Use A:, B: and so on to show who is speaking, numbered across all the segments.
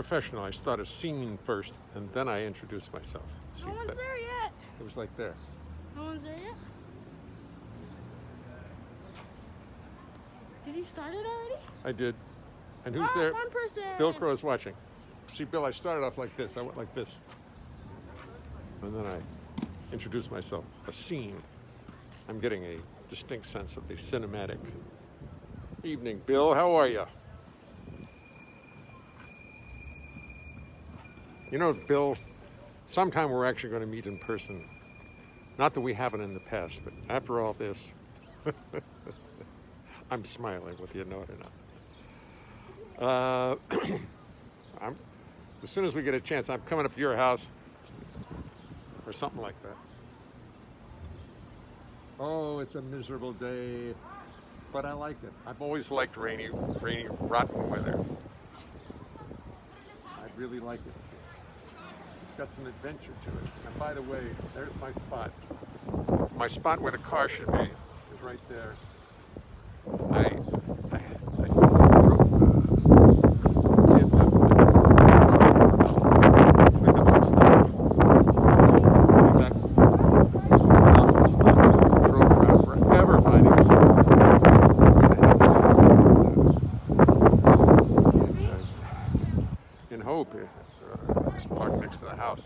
A: professional. I started singing first, and then I introduced myself. See,
B: No one's there yet.
A: It was like there.
B: No one's there yet? Did he start it already?
A: I did. And who's there?
B: One person.
A: Bill Crow is watching. See, Bill, I started off like this. I went like this. And then I introduced myself. A scene. I'm getting a distinct sense of the cinematic. Evening, Bill. How are you? You know, Bill, sometime we're actually going to meet in person. Not that we haven't in the past, but after all this, I'm smiling whether you know it or not. As soon as we get a chance, I'm coming up to your house or something like that. Oh, it's a miserable day, but I like it. I've always liked rainy, rotten weather. I really like it. It's got some adventure to it. And by the way, there's my spot. My spot where the car should be is right there. I drove kids up there. Picked up some stuff. That awesome spot. Drove around forever finding in hope. It's parked next to the house.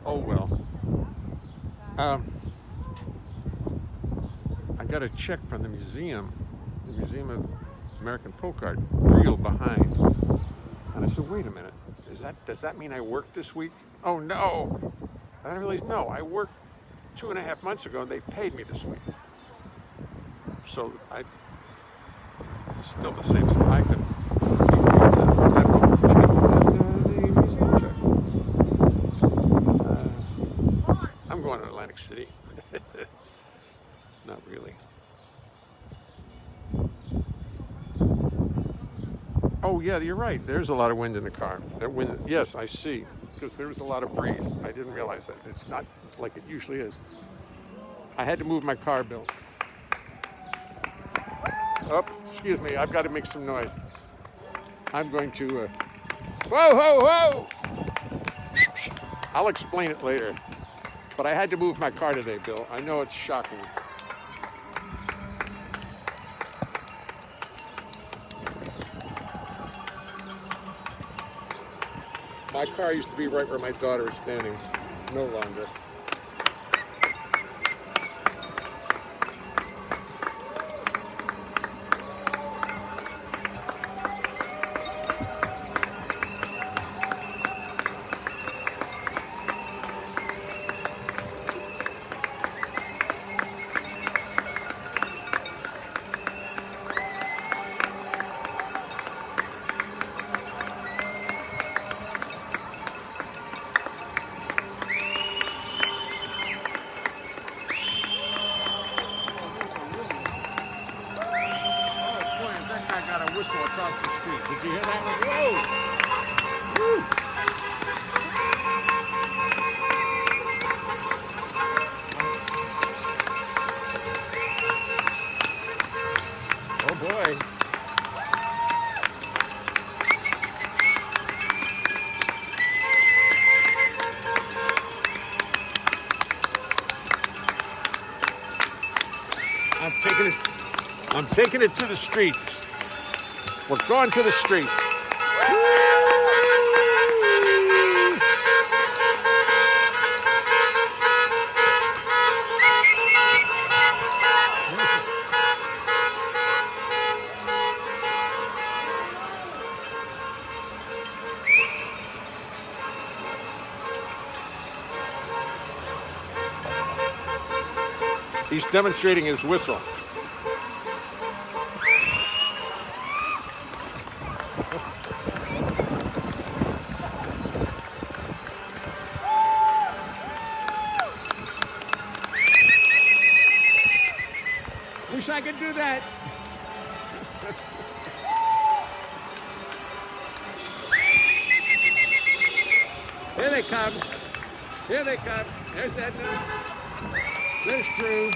A: Oh well. I got a check from the museum of American Folk Art, real behind. And I said, wait a minute, does that mean I worked this week? Oh no! I didn't realize, no, I worked 2.5 months ago and they paid me this week. So it's still the same, so I could I'm going to Atlantic City. Not really. Oh yeah, you're right. There's a lot of wind in the car. That wind, yes, I see. Because there was a lot of breeze. I didn't realize that. It's not like it usually is. I had to move my car, Bill. Oh, excuse me. I've got to make some noise. I'm going to. Whoa, whoa, whoa! I'll explain it later. But I had to move my car today, Bill. I know it's shocking. My car used to be right where my daughter is standing. No longer. Whistle across the street. Did you hear that one? Whoa! Woo! Oh boy. I'm taking it to the streets. We're going to the street. He's demonstrating his whistle. Wish I could do that. Here they come. Here they come. There's that new. There's Drew.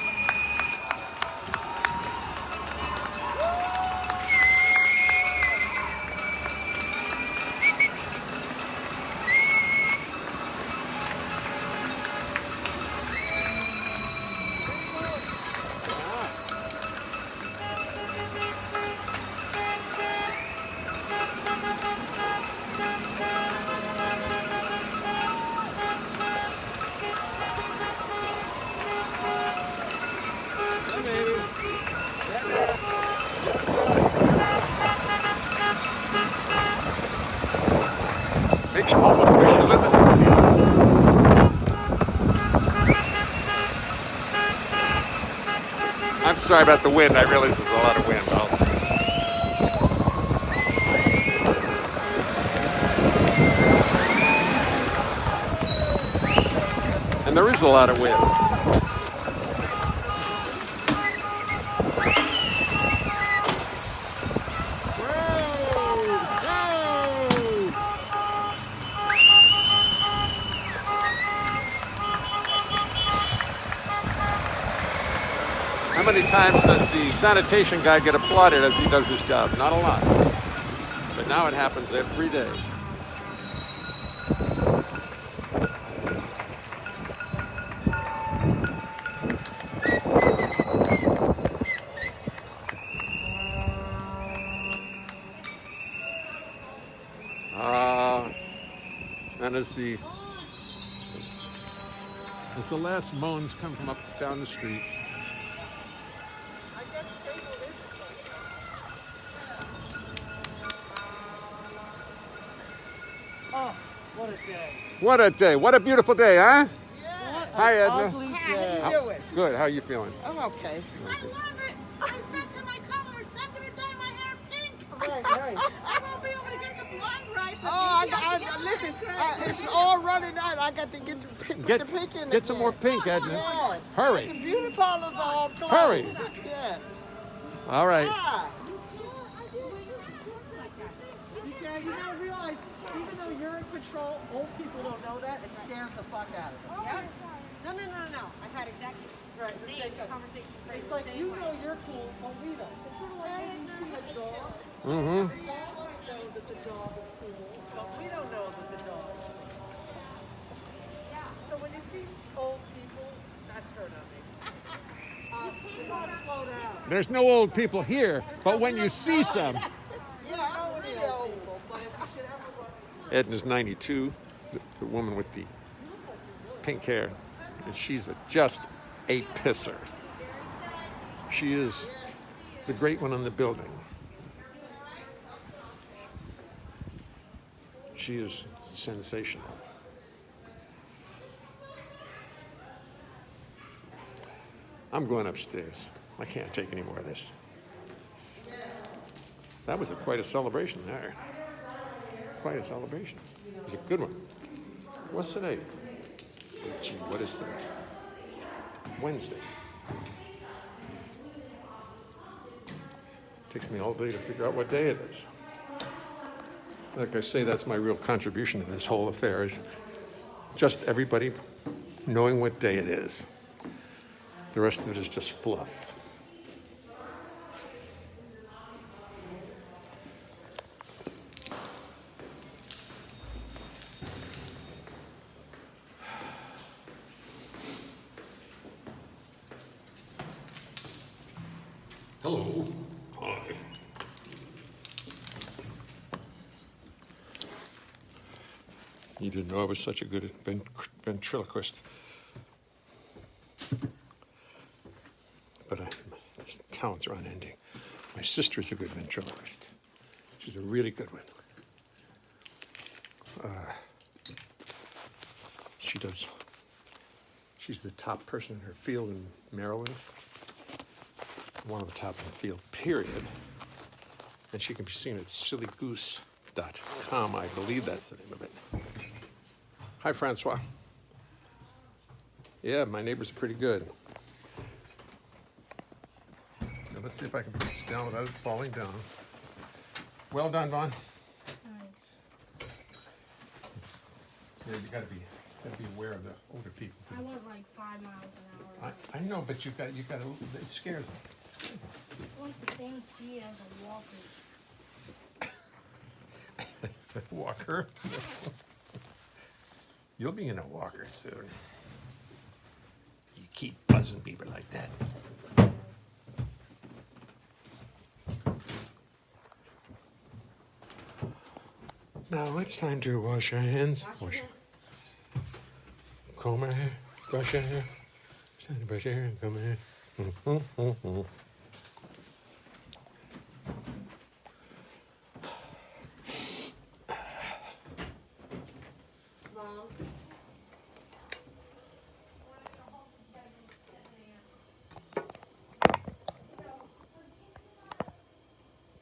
A: I'm sorry about the wind. I realize there's a lot of wind. And there is a lot of wind. How many times does the sanitation guy get applauded as he does his job? Not a lot. But now it happens every day. And as the last moans come from up down the street,
C: oh, what a day.
A: What a day. What a beautiful day, huh?
C: Yeah.
A: Hi, Edna.
C: Ugly day. How you doing?
A: Good. How are you feeling?
C: I'm okay.
B: I love it. I said to my customers, I'm going to dye my hair pink.
C: Right.
B: I won't be able to get the blonde right. But
C: Listen, it's all running out. I got to get the pink in
A: Get some more pink, Edna.
C: Yeah. The
A: Hurry.
C: beauty parlors are all closed.
A: Hurry.
C: Yeah.
A: All right.
C: Ah. You gotta realize, even though you're in control, old people don't know that. It scares the fuck out of them.
B: Yes. No. I've had exactly
C: Right,
B: the same conversation.
C: it's like you know you're cool, but we don't. It's sort of like when you see a dog.
A: Mm-hmm.
C: The dog might know that the dog is cool, but we don't know that the dog is cool. So when you see old people, that's her, not me. You gotta slow down.
A: There's no old people here, but when you see some.
C: Yeah, I know any old people, but if you should ever run.
A: Edna's 92, the woman with the pink hair, and she's just a pisser. She is the great one in the building. She is sensational. I'm going upstairs. I can't take any more of this. That was quite a celebration there. Quite a celebration. It was a good one. What's today? Gee, what is today? Wednesday. Takes me all day to figure out what day it is. Like I say, that's my real contribution to this whole affair, is just everybody knowing what day it is. The rest of it is just fluff. Hello. Hi. You didn't know I was such a good ventriloquist. But my talents are unending. My sister's a good ventriloquist. She's a really good one. She's the top person in her field in Maryland. One of the top in the field, period. And she can be seen at sillygoose.com. I believe that's the name of it. Hi, Francois. Yeah, my neighbors are pretty good. Now let's see if I can put this down without it falling down. Well done, Vaughn. Yeah, you gotta be aware of the older people.
B: I went like 5 miles an hour.
A: I know, but you got it scares them. It scares them.
B: I went the same speed as a walker.
A: Walker. You'll be in a walker soon. You keep buzzing people like that. Now it's time to wash our hands. Comb our hair, brush our hair. It's time to brush our hair and comb our hair.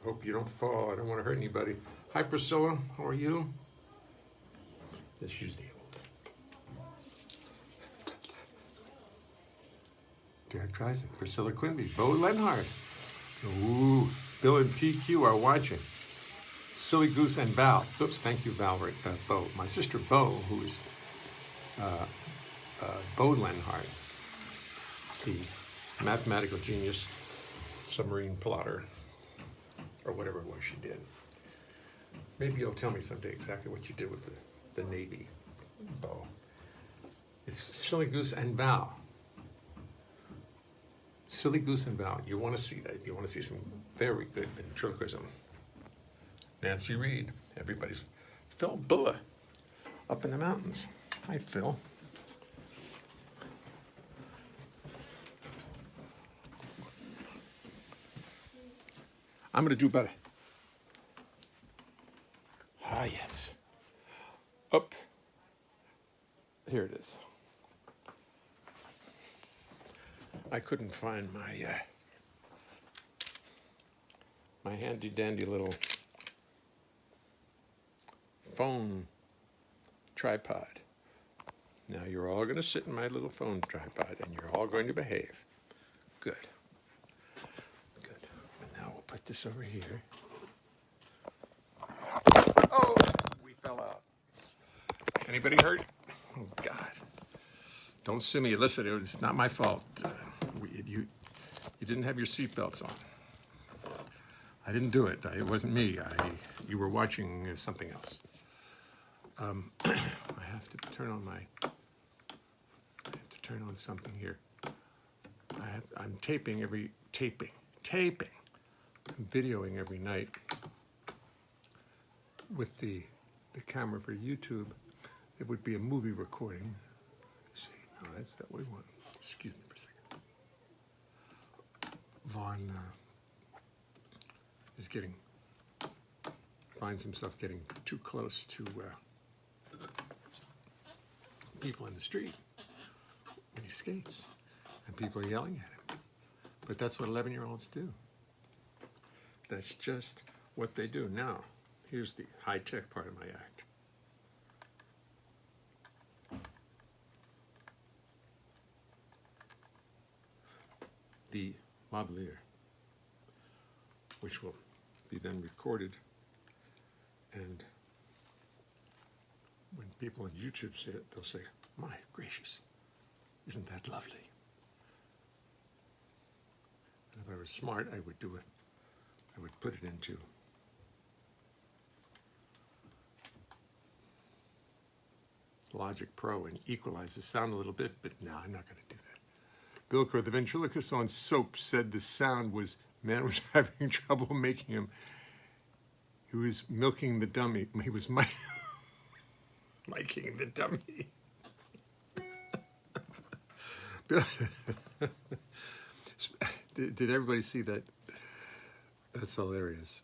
A: Hope you don't fall. I don't want to hurt anybody. Hi, Priscilla. How are you? Let's use the old. Derek tries it. Priscilla Quimby. Bo Leonhart. Ooh. Bill and PQ are watching. Silly Goose and Val. Oops, thank you, Val, Bo. My sister Bo, who is Bo Leonhart, the mathematical genius, submarine plotter, or whatever it was she did. Maybe you'll tell me someday exactly what you did with the Navy, Bo. It's Silly Goose and Val. Silly Goose and Val. You want to see that. You want to see some very good ventriloquism. Nancy Reed. Everybody's Phil Bulla up in the mountains. Hi, Phil. I'm going to do better. Ah, yes. Up. Here it is. I couldn't find my handy dandy little phone tripod. Now you're all going to sit in my little phone tripod and you're all going to behave. Good. Good. And now we'll put this over here. Oh, we fell out. Anybody hurt? Oh, God. Don't sue me. Listen, it's not my fault. You didn't have your seatbelts on. I didn't do it. It wasn't me. You were watching something else. I have to turn on something here. I'm taping. I'm videoing every night with the camera for YouTube. It would be a movie recording. Let's see, no, that's not what we want. Excuse me for a second. Vaughn finds himself getting too close to people in the street when he skates, and people are yelling at him. But that's what 11-year-olds do. That's just what they do. Now, here's the high-tech part of my act. The lavalier, which will be then recorded, and when people on YouTube see it, they'll say, "My gracious, isn't that lovely?" And if I was smart, I would do it. I would put it into Logic Pro and equalize the sound a little bit, but no, I'm not going to do that. Bill Crow, the ventriloquist on Soap, said the sound was, man was having trouble making him. He was milking the dummy. He was miking the dummy. Did everybody see that? That's hilarious.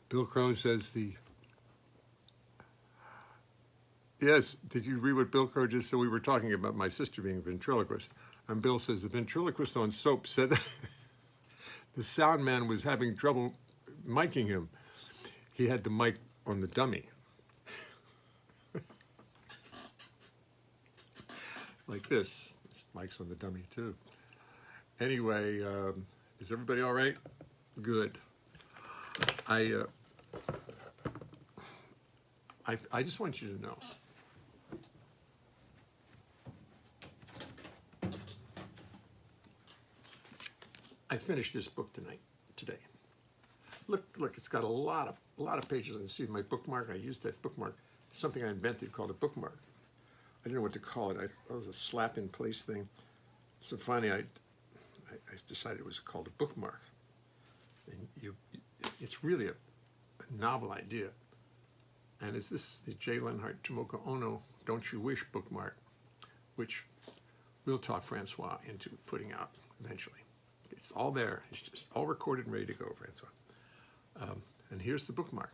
A: Bill Crow says Yes, did you read what Bill Crow just said? We were talking about my sister being a ventriloquist. And Bill says the ventriloquist on Soap said the sound man was having trouble miking him. He had the mic on the dummy. Like this. This mic's on the dummy too. Anyway, is everybody all right? Good. I just want you to know. I finished this book today. Look, it's got a lot of pages. I see my bookmark. I used that bookmark, something I invented called a bookmark. I didn't know what to call it. It was a slap-in-place thing. So finally, I decided it was called a bookmark. And it's really a novel idea. And this is the Jay Leonhart Tomoko Ono Don't You Wish bookmark, which we'll talk Francois into putting out eventually. It's all there. It's just all recorded and ready to go, Francois. And here's the bookmark.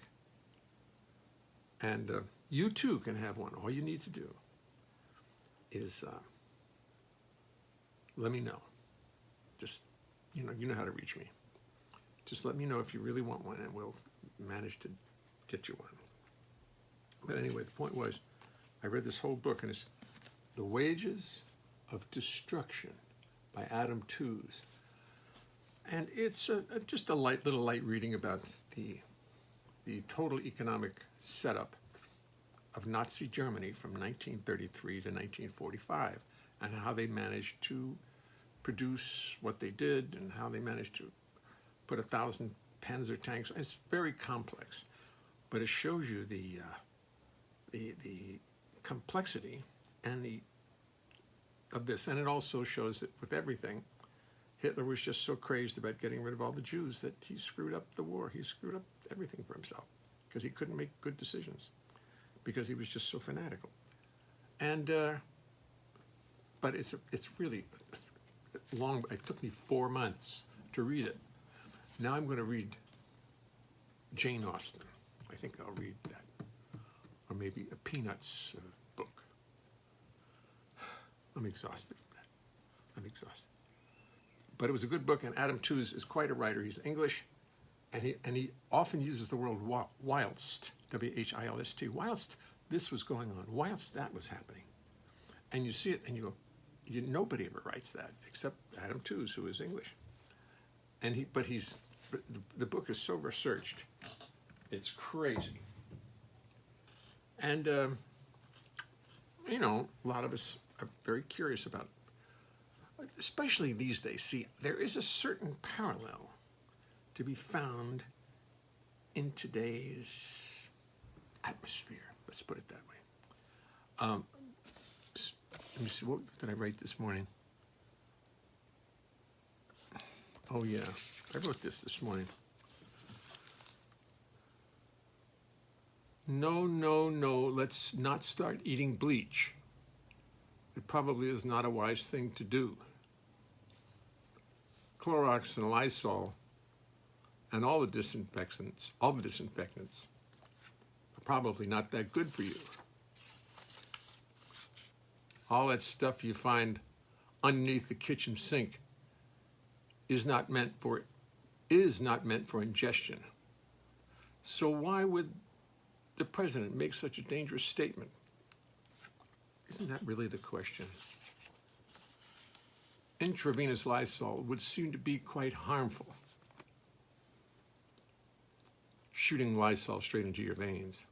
A: And you too can have one. All you need to do is let me know. Just you know how to reach me. Just let me know if you really want one, and we'll manage to get you one. But anyway, the point was, I read this whole book, and it's The Wages of Destruction by Adam Tooze. And it's just a little light reading about the total economic setup of Nazi Germany from 1933 to 1945, and how they managed to produce what they did, and how they managed to put 1,000 Panzer tanks. It's very complex, but it shows you the complexity of this, and it also shows that with everything, Hitler was just so crazed about getting rid of all the Jews that he screwed up the war. He screwed up everything for himself because he couldn't make good decisions because he was just so fanatical. And but it's really long. It took me 4 months to read it. Now I'm going to read Jane Austen. I think I'll read that, or maybe a Peanuts book. I'm exhausted from that. I'm exhausted. But it was a good book, and Adam Tooze is quite a writer. He's English, and he often uses the word whilst, W-H-I-L-S-T, whilst this was going on, whilst that was happening. And you see it, and you go, nobody ever writes that except Adam Tooze, who is English. And the book is so researched, it's crazy. And a lot of us are very curious about, especially these days. See, there is a certain parallel to be found in today's atmosphere. Let's put it that way. Let me see, what did I write this morning? Oh yeah, I wrote this morning. No, let's not start eating bleach. It probably is not a wise thing to do. Clorox and Lysol and all the disinfectants are probably not that good for you. All that stuff you find underneath the kitchen sink is not meant for ingestion. So why would the president make such a dangerous statement? Isn't that really the question? Intravenous Lysol would seem to be quite harmful. Shooting Lysol straight into your veins.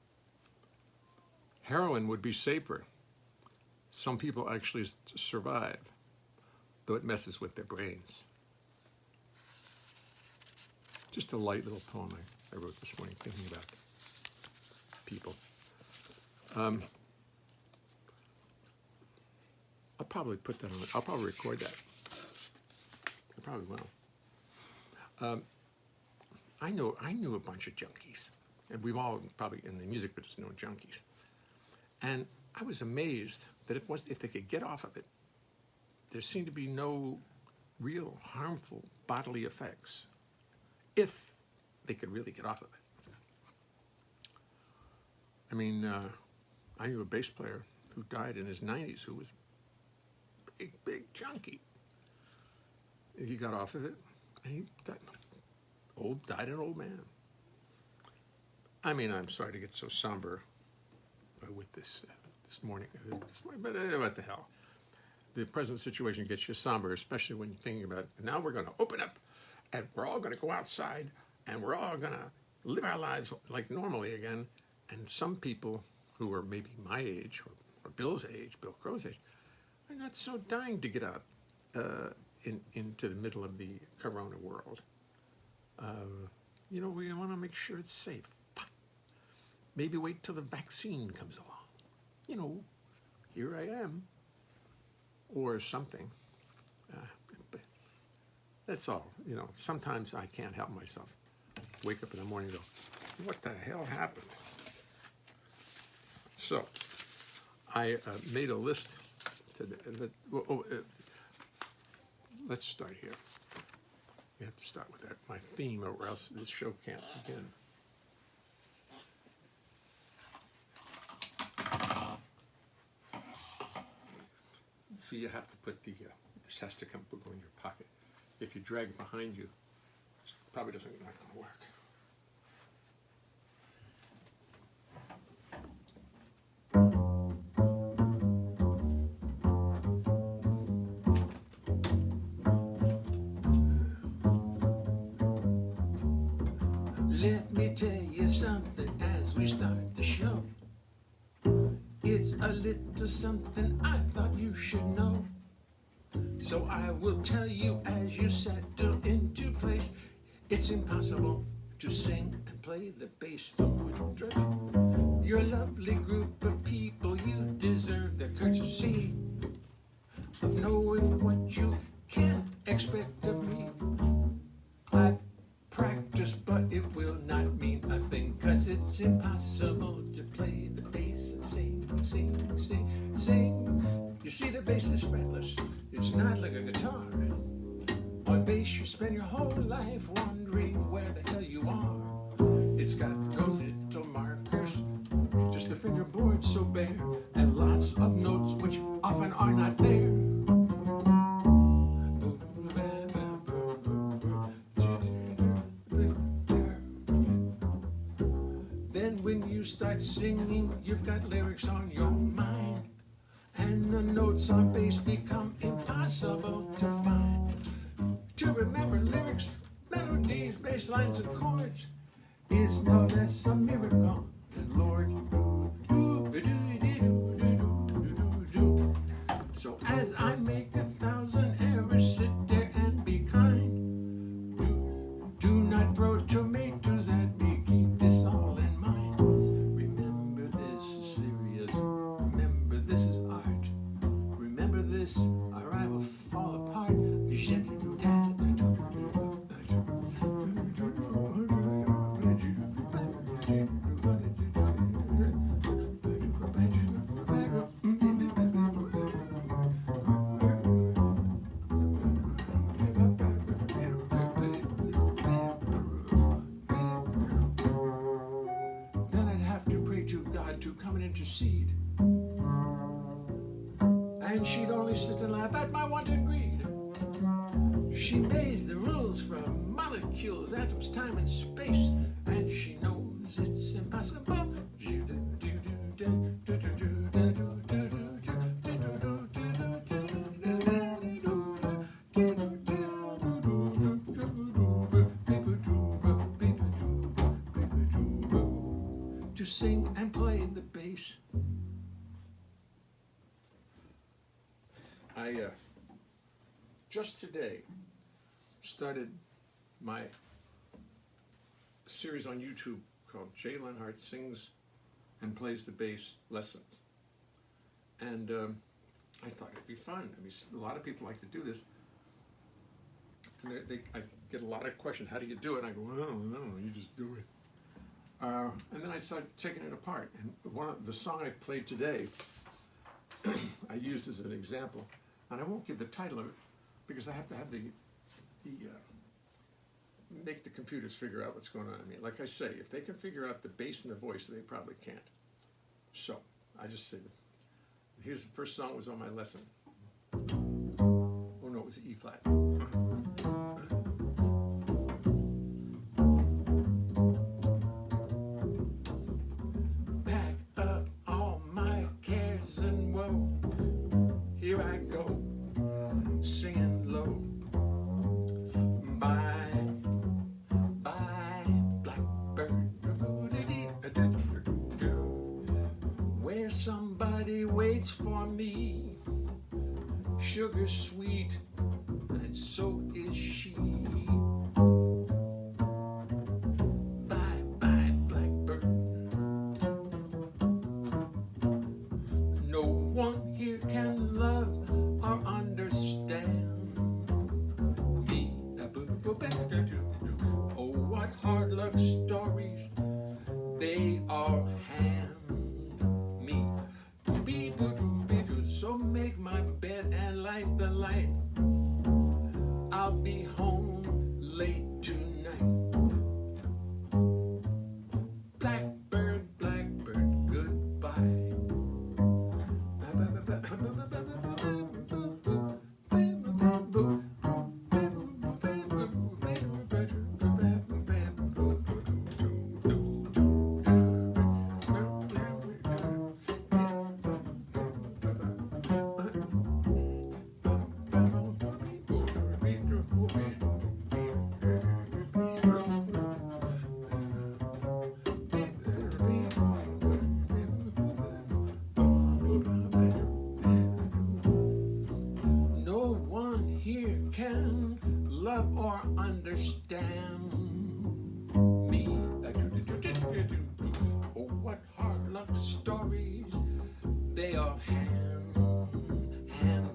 A: Heroin would be safer. Some people actually survive, though it messes with their brains. Just a light little poem I wrote this morning, thinking about people. I'll probably put that on. I'll probably record that. I probably will. I knew a bunch of junkies, and we've all probably in the music business known junkies, and I was amazed that if they could get off of it, there seemed to be no real harmful bodily effects, if they could really get off of it. I mean, I knew a bass player who died in his 90s who was a big junkie. He got off of it, and he died an old man. I mean, I'm sorry to get so somber with this morning, but what the hell? The present situation gets you somber, especially when you're thinking about, now we're going to open up, and we're all going to go outside, and we're all going to live our lives like normally again. And some people who are maybe my age, or Bill's age, Bill Crow's age, are not so dying to get out into the middle of the corona world. We want to make sure it's safe. Maybe wait till the vaccine comes along. Here I am, or something. But that's all. Sometimes I can't help myself. Wake up in the morning and go, what the hell happened? So, I made a list. Let's start here. We have to start with my theme, or else this show can't begin. So you have to put this has to go in your pocket. if you drag it behind you, it probably not going to work.
D: Let me tell you something as we start the show. It's a little something I thought you should know. So I will tell you as you settle into place. It's impossible to sing and play the bass through a drum. You're a lovely group of people, you deserve the courtesy of knowing what you can expect of me. I've practiced, but it will not mean a thing, 'cause it's impossible to play the bass and sing, sing, sing, sing. You see, the bass is fretless, it's not like a guitar. On bass you spend your whole life wondering where the hell you are. It's got no little markers, just a fingerboard so bare, and lots of notes which often are not there. Then when you start singing, you've got lyrics on your mind, and the notes on bass become impossible to find. To remember lyrics, melodies, bass lines, and chords is no less a miracle than Lord's. So as I make 1,000 errors, sit there and be kind. Do not throw tomatoes at me, keep this all in mind. Remember this is serious, remember this is art. Remember this, or I will fall apart. Then I'd have to pray to God to come and intercede. And she'd only sit and laugh at my wanton greed. She made the rules from molecules, atoms, time, and space, and she knows it's impossible. To sing and play the bass.
A: I just today started my series on YouTube called Jay Leonhart Sings and Plays the Bass Lessons. And I thought it'd be fun. I mean, a lot of people like to do this. And I get a lot of questions, how do you do it? And I go, well, no, you just do it. And then I started taking it apart. And one of the song I played today, I used as an example. And I won't give the title of it because I have to have make the computers figure out what's going on. I mean, like I say, if they can figure out the bass and the voice, they probably can't. So I just say, here's the first song was on my lesson. Oh no, it was E flat.
D: Pack up all my cares and woe. Here I go, singing low. Bye, bye, blackbird. Where somebody waits for me, sugar sweet, and so is she. Bye, bye, blackbird. No one here can love or understand me. Oh, what hard luck stories they all hand me. So make my bed and light the light. I'll here can love or understand me. Oh, what hard luck stories they all hand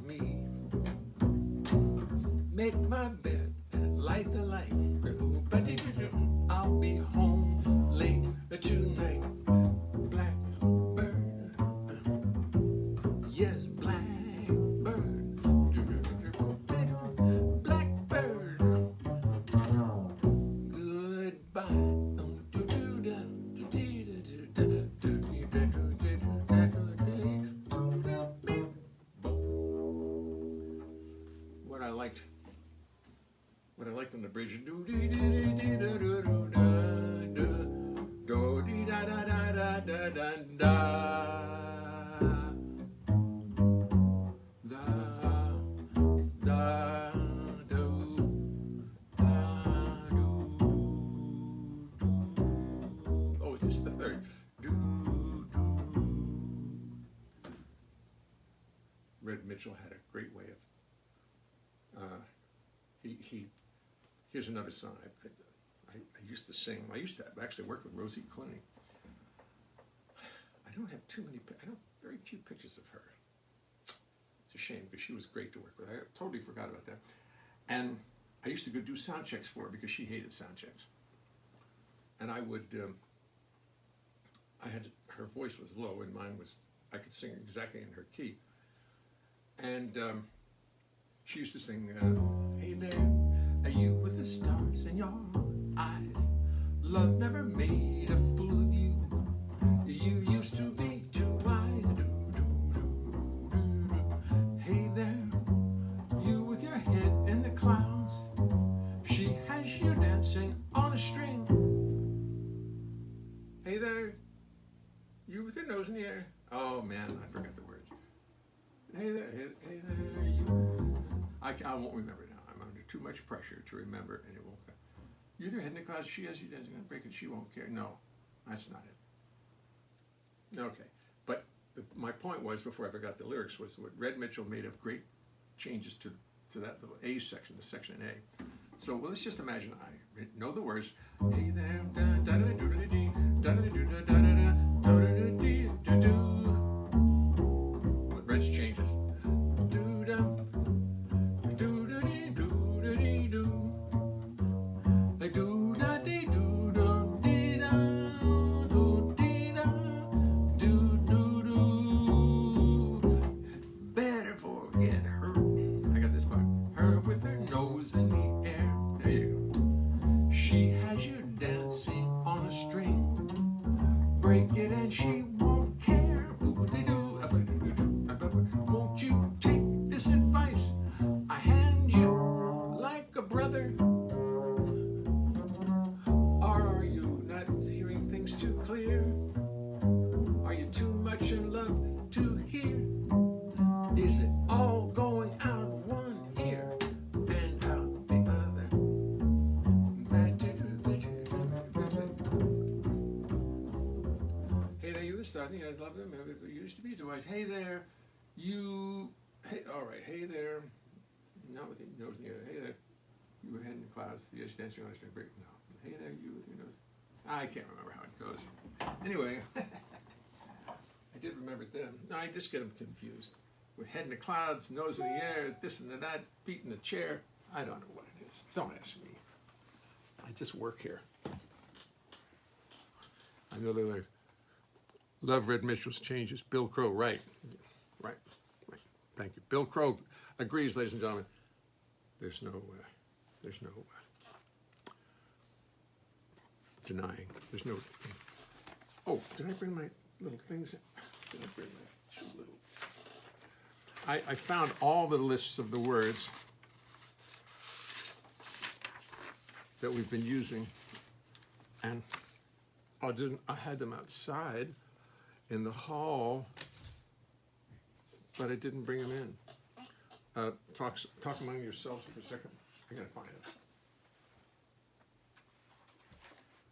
D: me. Make my bed and light the light. I'll be home late tonight. Blackbird, yes, blackbird, blackbird, goodbye. What I liked on the bridge. Oh, it's just the third. Red Mitchell had a great way of here's another song I used to sing. I used to actually work with Rosie Clooney. I don't have very few pictures of her. It's a shame because she was great to work with. I totally forgot about that. And I used to go do sound checks for her because she hated sound checks. And I would, her voice was low and mine was, I could sing exactly in her key. And she used to sing, hey there, are you with the stars in your eyes? Love never made a fool of you. You used to be too wise. Hey there, you with your head in the clouds. She has you dancing on a string. Hey there, you with your nose in the air. Oh man, I forgot the words. Hey there, hey there, you. I won't remember now. I'm under too much pressure to remember, and it won't. You're their head in the clouds. She has you dancing on a break, and she won't care. No, that's not it. Okay, but my point was, before I forgot the lyrics, was what Red Mitchell made of great changes to that little A section, the section in A. So well, let's just imagine I know the words. Hey there, da da da da da da da da da da da. What Red's changes. Better forget her. I got this part. Her with her nose in the air. There you go. She has you dancing on a string. Break it and she won't care. Won't you take this advice I hand you like a brother? Or are you not hearing things too clear? Are you too much in love to hear? Is it all going out one ear and out the other? Hey there, you were starting. I love them. It used to be too wise. Hey there, you. Hey, all right. Hey there. Not with your nose in the air. Hey there, you were heading the clouds. The edge dancing on a string break. No. Hey there, you with your nose. I can't remember how it goes. Anyway, I did remember it then. No, I just get them confused. With head in the clouds, nose in the air, this and that, feet in the chair. I don't know what it is. Don't ask me. I just work here. I know they're like, love Red Mitchell's changes. Bill Crow, right. Right. Thank you. Bill Crow agrees, ladies and gentlemen. There's no denying. There's no. Oh, did I bring my little things? Did I bring my two little? I found all the lists of the words that we've been using, and I had them outside in the hall, but I didn't bring them in. Talk among yourselves for a second. I gotta find it.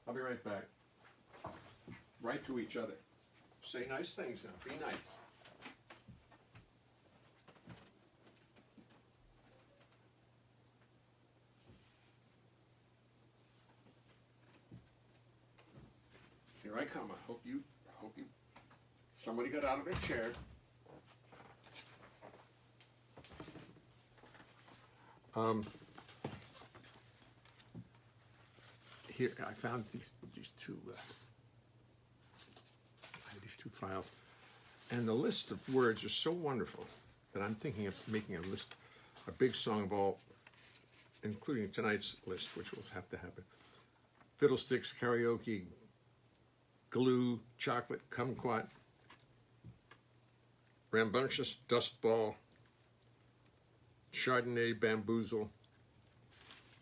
D: I'll be right back. Write to each other. Say nice things now. Be nice.
A: Here I come. I hope you, somebody got out of their chair. Here, I found these two, I have these two files. And the list of words are so wonderful that I'm thinking of making a list, a big song of all, including tonight's list, which will have to happen. Fiddlesticks, karaoke, glue, chocolate, kumquat, rambunctious, dustball, Chardonnay, bamboozle,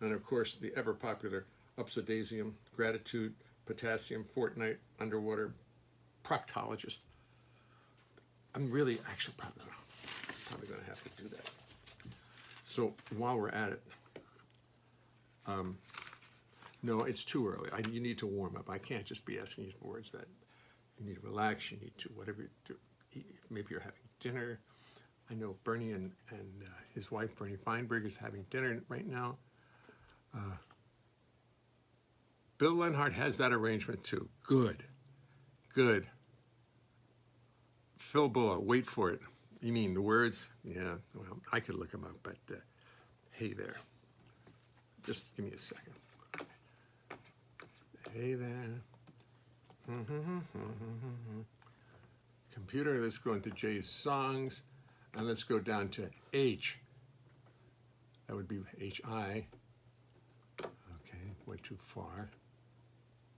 A: and of course the ever popular upsodasium, gratitude, potassium, fortnight, underwater, proctologist. I'm really actually probably going to have to do that. So while we're at it, no, it's too early. You need to warm up. I can't just be asking you for words that you need to relax. You need to whatever you do. Maybe you're having dinner. I know Bernie and his wife, Bernie Feinberg, is having dinner right now. Bill Leonhart has that arrangement too. Good. Good. Phil Bulla, wait for it. You mean the words? Yeah, well, I could look them up, but hey there. Just give me a second. Hey there. Computer, let's go into Jay's songs, and let's go down to H. That would be H-I. Okay, went too far.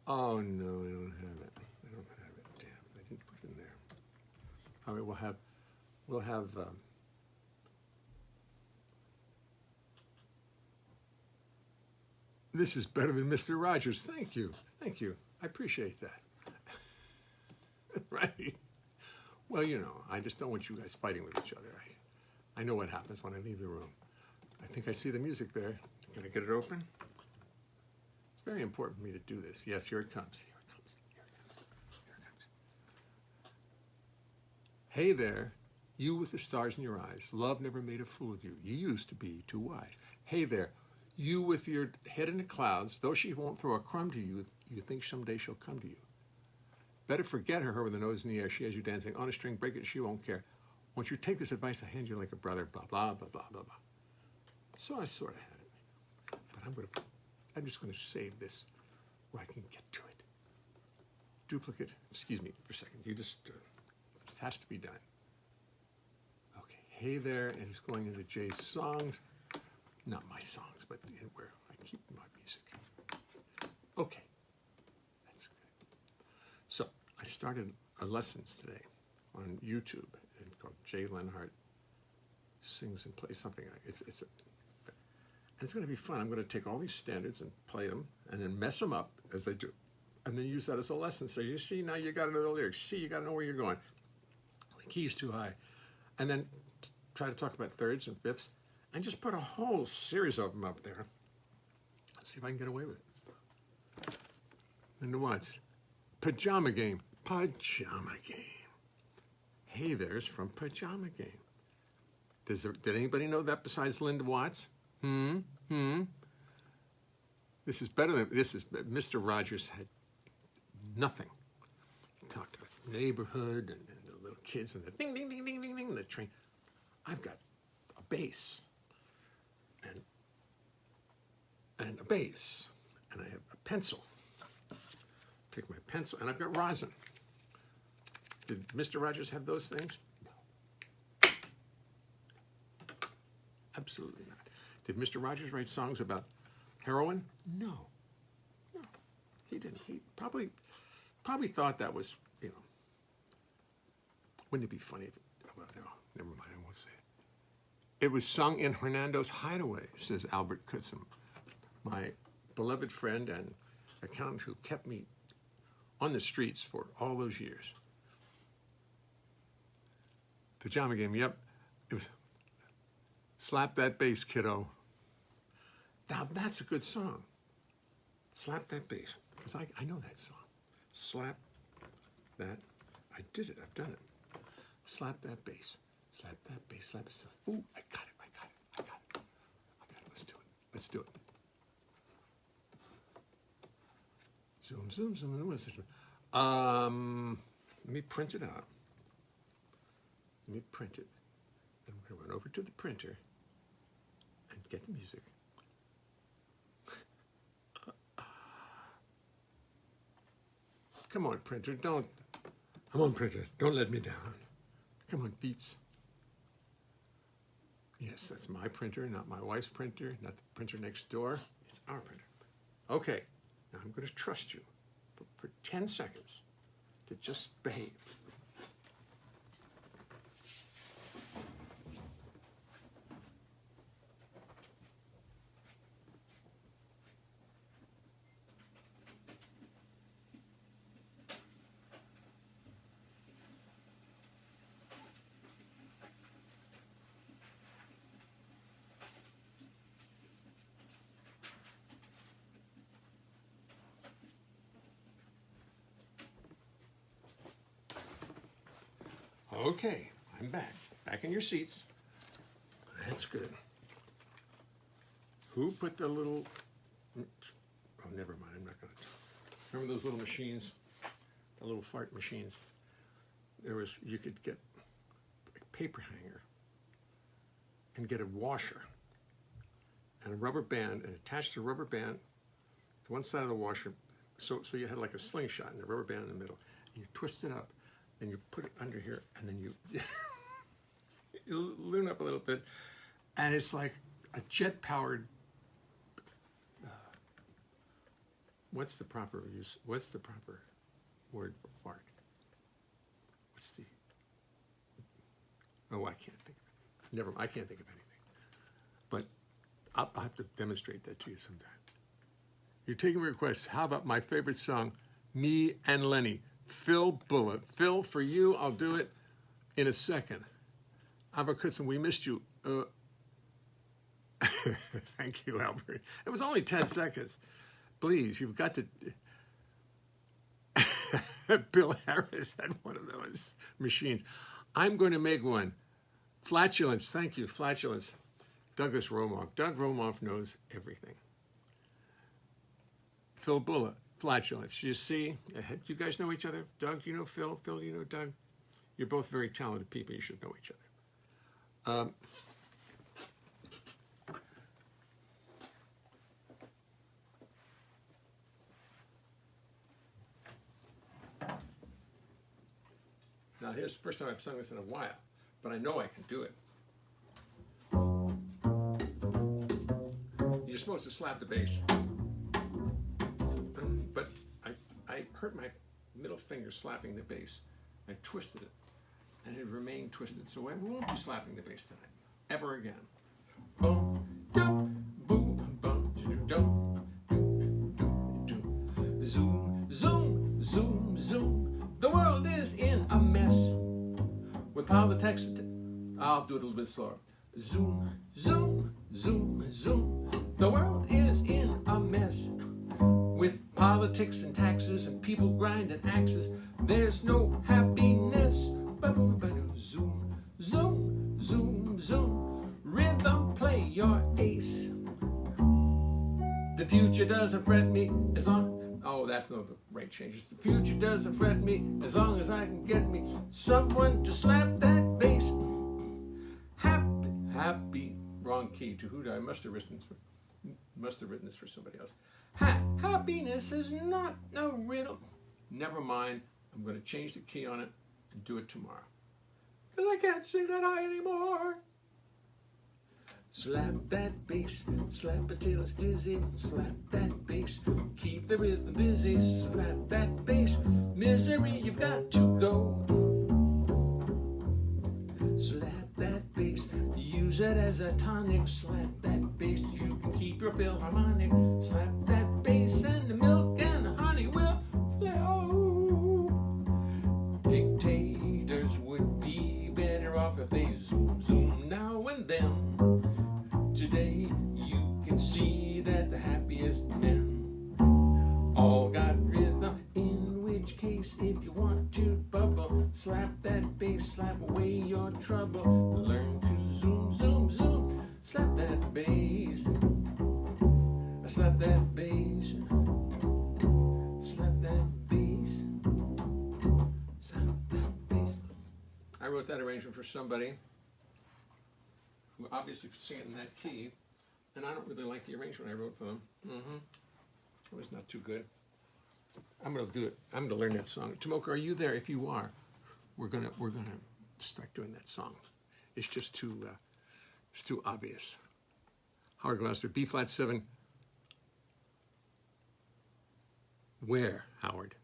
A: Oh no, I don't have it. I don't have it. Damn, I didn't put it in there. All right, we'll have this is better than Mr. Rogers. Thank you. Thank you. I appreciate that. Right. Well, you know, I just don't want you guys fighting with each other. I know what happens when I leave the room. I think I see the music there. Can I get it open? It's very important for me to do this. Yes, here it comes. Here it comes. Here it comes. Here it comes. Hey there, you with the stars in your eyes. Love never made a fool of you. You used to be too wise. Hey there, you with your head in the clouds. Though she won't throw a crumb to you, you think someday she'll come to you. Better forget her with her nose in the air. She has you dancing on a string. Break it, she won't care. Won't you take this advice? I hand you like a brother. Blah blah blah blah blah blah. So I sort of had it, but I'm just going to save this where I can get to it. Duplicate. Excuse me for a second. You just this has to be done. Okay. Hey there, and it's going into Jay's songs, not my songs, but where I keep my music. Okay. That's good. So I started a lessons today on YouTube called Jay Leonhart Sings and Plays Something. It's going to be fun. I'm going to take all these standards and play them and then mess them up as I do. And then use that as a lesson. So you see, now you got to know the lyrics. See, you got to know where you're going. The key's too high. And then try to talk about thirds and fifths and just put a whole series of them up there. Let's see if I can get away with it. And what? Pajama Game. Pajama Game. Hey, there's from Pajama Game. Did anybody know that besides Linda Watts? This is better than, Mr. Rogers had nothing. He talked about the neighborhood and the little kids and the ding, ding, ding, ding, ding, ding, and the train. I've got a bass and a bass, and I have a pencil. Take my pencil, and I've got rosin. Did Mr. Rogers have those things? No. Absolutely not. Did Mr. Rogers write songs about heroin? No. No, he didn't. He probably thought that was, wouldn't it be funny if, well, no, never mind, I won't say it. It was sung in Hernando's Hideaway, says Albert Kutzum, my beloved friend and accountant who kept me on the streets for all those years. Pajama Game, yep. It was Slap That Bass, Kiddo. Now that's a good song. Slap That Bass, because I know that song. Slap that, I did it, I've done it. Slap that bass, slap that bass, slap it. Ooh, I got it. Let's do it. Zoom, zoom, zoom. Let me print it out. Let me print it. I'm going to run over to the printer and get the music. Come on, printer, don't. Come on, printer, don't let me down. Come on, Beats. Yes, that's my printer, not my wife's printer, not the printer next door. It's our printer. Okay, now I'm going to trust you for 10 seconds to just behave. Okay, I'm back. Back in your seats. That's good. Who put the little... Oh, never mind, I'm not going to... Remember those little machines? The little fart machines? You could get a paper hanger and get a washer and a rubber band and attach the rubber band to one side of the washer so you had like a slingshot and a rubber band in the middle. And you twist it up. And you put it under here, and then you loon up a little bit, and it's like a jet-powered. What's the proper use? What's the proper word for fart? What's the? Oh, I can't think of it. Never. I can't think of anything. But I'll have to demonstrate that to you sometime. You're taking requests. How about my favorite song, "Me and Lenny"? Phil Bullitt. Phil, for you, I'll do it in a second. Abercrombie, we missed you. Thank you, Albert. It was only 10 seconds. Please, you've got to... Bill Harris had one of those machines. I'm going to make one. Flatulence. Thank you, flatulence. Douglas Romoff. Doug Romoff knows everything. Phil Bullitt. Flatulence. You see, you guys know each other? Doug, you know Phil? Phil, you know Doug? You're both very talented people. You should know each other. Now, here's the first time I've sung this in a while, but I know I can do it. You're supposed to slap the bass. But I hurt my middle finger slapping the bass. I twisted it, and it remained twisted. So I won't be slapping the bass tonight, ever again. Boom, dum, boom, bum, dum, zoom, zoom, zoom, zoom. The world is in a mess with politics. I'll do it a little bit slower. Zoom, zoom, zoom, zoom. The world is in a mess. With politics and taxes and people grinding axes, there's no happiness. Zoom, zoom, zoom, zoom. Rhythm, play your ace. The future doesn't fret me as long... Oh, that's not the right changes. The future doesn't fret me as long as I can get me someone to slap that bass. Happy, wrong key. To who? I must have written this for somebody else. Happiness is not a riddle. Never mind. I'm going to change the key on it and do it tomorrow. Because I can't sing that high anymore. Slap that bass, slap it till it's dizzy. Slap that bass, keep the rhythm busy. Slap that bass, misery, you've got to go. Slap that bass, use it as a tonic. Slap that bass, you can keep your philharmonic. Slap that bass and the milk and the honey will flow. Dictators would be better off if they zoom, zoom now and then. Today you can see that the happiest men all got rhythm, in which case if you want to bubble, slap that bass, slap away your trouble. Learn to zoom, zoom, zoom. Slap that bass. Slap that bass. Slap that bass. that arrangement for somebody who obviously could sing it in that key, and I don't really like the arrangement I wrote for them. It was not too good. I'm gonna do it. I'm gonna learn that song. Tomoko, are you there? If you are, we're gonna start doing that song. It's just too obvious. Howard Gloucester, B flat 7. Where, Howard?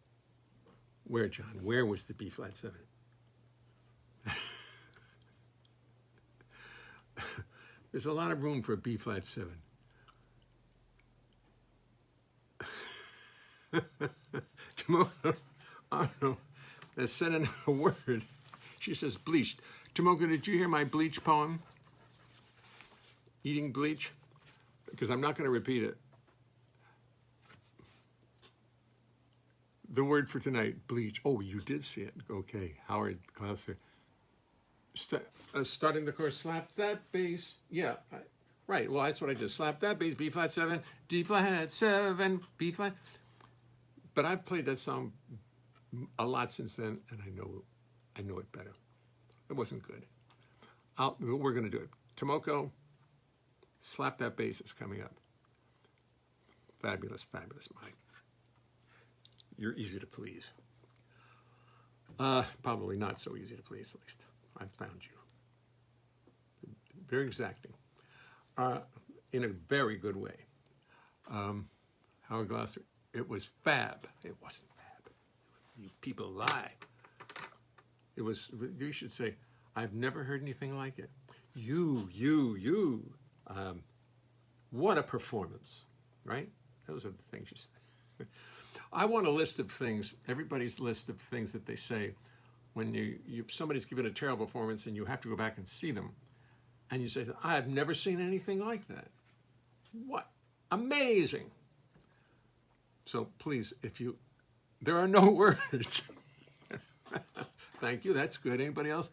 A: Where, John? Where was the B flat 7? There's a lot of room for a B flat 7. Tomoko, I don't know, has said another word. She says bleached. Tomoko, did you hear my bleach poem? Eating bleach? Because I'm not going to repeat it. The word for tonight, bleach. Oh, you did see it. Okay, Howard Gloucester. Starting the chorus, slap that bass. Yeah, right. Well, that's what I did. Slap that bass, B flat 7, D flat 7, B flat. But I've played that song a lot since then, and I know it better. It wasn't good. We're going to do it. Tomoko, slap that bass is coming up. Fabulous, fabulous, Mike. You're easy to please. Probably not so easy to please, at least. I've found you. Very exacting. In a very good way. Howard Gloucester, it was fab. It wasn't fab. You people lie. It was, you should say, I've never heard anything like it. You. What a performance, right? Those are the things you say. I want a list of things, everybody's list of things that they say when somebody's given a terrible performance and you have to go back and see them. And you say, I've never seen anything like that. What? Amazing. So please, there are no words. Thank you, that's good. Anybody else?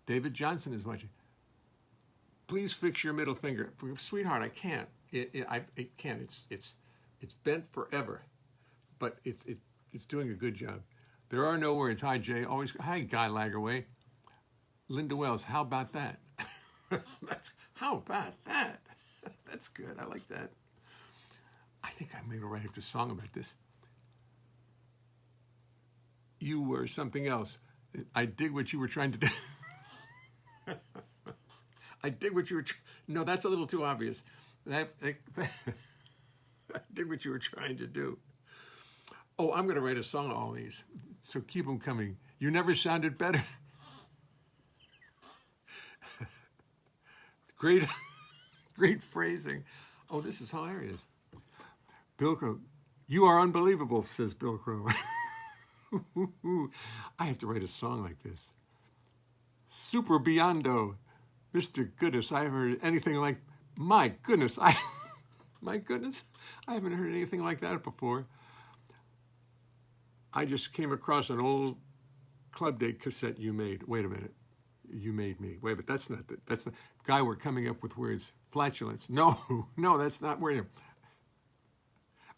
A: David Johnson is watching. Please fix your middle finger. Sweetheart, I can't. It can't. It's bent forever. But it's doing a good job. There are no words. Hi, Jay. Always. Hi, Guy Lagerway. Linda Wells. How about that? How about that? That's good. I like that. I think I may write a song about this. You were something else. I dig what you were trying to do. I dig what you were. No, that's a little too obvious. I dig what you were trying to do. Oh, I'm going to write a song of all these. So keep them coming. You never sounded better. Great phrasing. Oh, this is hilarious. Bill Crow, you are unbelievable, says Bill Crow. I have to write a song like this. Super Biondo. Mr. Goodness, I haven't heard anything like, my goodness, I haven't heard anything like that before. I just came across an old Club Day cassette you made. Wait a minute. You made me. Wait, but that's not the guy we're coming up with words. Flatulence. No, that's not where